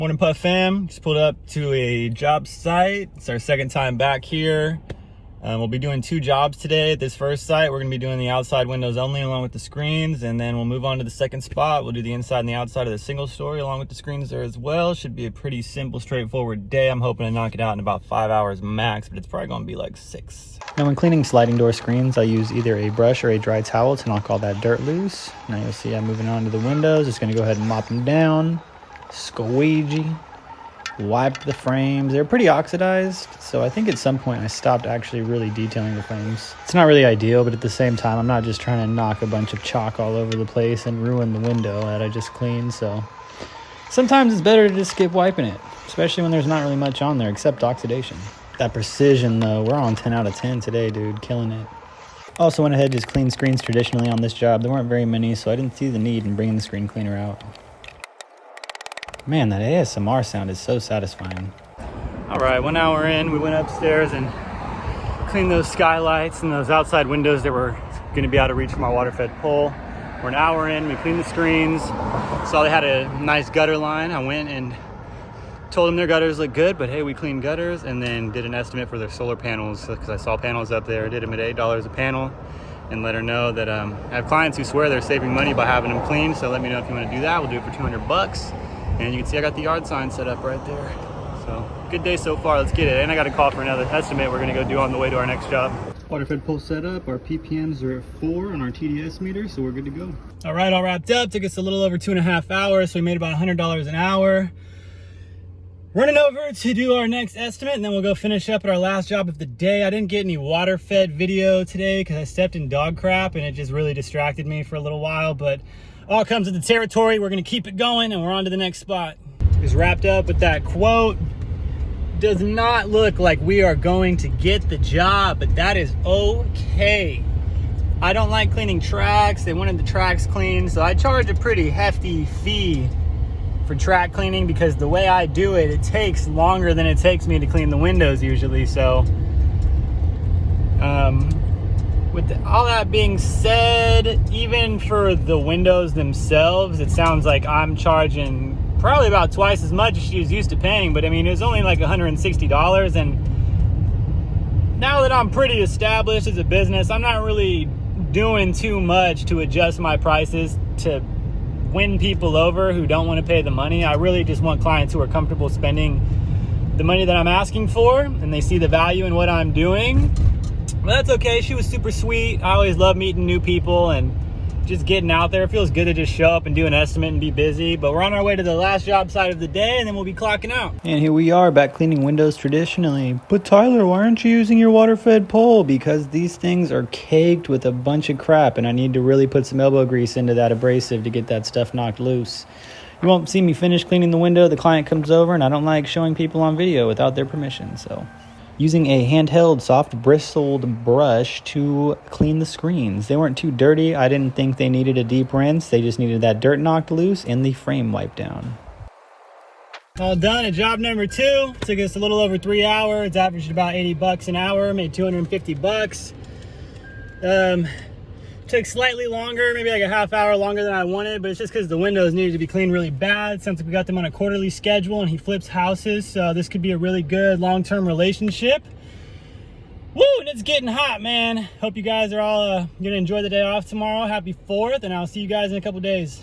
Morning Puff fam, just pulled up to a job site. It's our second time back here. We'll be doing 2 jobs today at this first site. We're gonna be doing the outside windows only along with the screens, and then we'll move on to the second spot. We'll do the inside and the outside of the single story along with the screens there as well. Should be a pretty simple, straightforward day. I'm hoping to knock it out in about 5 hours max, but it's probably gonna be like 6. Now when cleaning sliding door screens, I use either a brush or a dry towel to knock all that dirt loose. Now you'll see I'm moving on to the windows. Just gonna go ahead and mop them down, squeegee, wipe the frames. They're pretty oxidized, so I think at some point I stopped actually really detailing the frames. It's not really ideal, but at the same time, I'm not just trying to knock a bunch of chalk all over the place and ruin the window that I just cleaned, so sometimes it's better to just skip wiping it, especially when there's not really much on there except oxidation. That precision though, we're on 10 out of 10 today, dude, killing it. Also went ahead and just cleaned screens traditionally on this job. There weren't very many, so I didn't see the need in bringing the screen cleaner out. Man, that ASMR sound is so satisfying. All right, 1 hour in, we went upstairs and cleaned those skylights and those outside windows that were gonna be out of reach from our water-fed pole. We're an hour in, we cleaned the screens. Saw they had a nice gutter line. I went and told them their gutters look good, but hey, we cleaned gutters, and then did an estimate for their solar panels because I saw panels up there. Did them at $8 a panel and let her know that I have clients who swear they're saving money by having them cleaned, so let me know if you wanna do that. We'll do it for 200 bucks. And you can see I got the yard sign set up right there. So good day so far, let's get it. And I got a call for another estimate we're gonna go do on the way to our next job. Water-fed pole set up, our PPMs are at 4 on our TDS meter, so we're good to go. All right, all wrapped up. Took us a little over 2.5 hours, so we made about $100 an hour. Running over to do our next estimate, and then we'll go finish up at our last job of the day. I didn't get any water-fed video today because I stepped in dog crap, and it just really distracted me for a little while, but all comes with the territory. We're gonna keep it going, and we're on to the next spot. Just wrapped up with that quote. Does not look like we are going to get the job, but that is okay. I don't like cleaning tracks. They wanted the tracks cleaned, so I charge a pretty hefty fee for track cleaning because the way I do it, it takes longer than it takes me to clean the windows usually. So with all that being said, even for the windows themselves, it sounds like I'm charging probably about twice as much as she was used to paying. But I mean, it was only like $160, and now that I'm pretty established as a business, I'm not really doing too much to adjust my prices to win people over who don't want to pay the money. I really just want clients who are comfortable spending the money that I'm asking for, and they see the value in what I'm doing. Well, that's okay. She was super sweet. I always love meeting new people and just getting out there. It feels good to just show up and do an estimate and be busy. But we're on our way to the last job site of the day, and then we'll be clocking out. And here we are back cleaning windows traditionally. But Tyler, why aren't you using your water-fed pole? Because these things are caked with a bunch of crap, and I need to really put some elbow grease into that abrasive to get that stuff knocked loose. You won't see me finish cleaning the window. The client comes over, and I don't like showing people on video without their permission, so using a handheld soft bristled brush to clean the screens. They weren't too dirty. I didn't think they needed a deep rinse. They just needed that dirt knocked loose and the frame wiped down. All done at job number 2. Took us a little over 3 hours. Averaged about 80 bucks an hour. Made 250 bucks. Took slightly longer, maybe like a half hour longer than I wanted, but it's just because the windows needed to be cleaned really bad. Sounds like we got them on a quarterly schedule, and he flips houses, so this could be a really good long-term relationship. Woo, and it's getting hot, man. Hope you guys are all gonna enjoy the day off tomorrow. Happy 4th, and I'll see you guys in a couple days.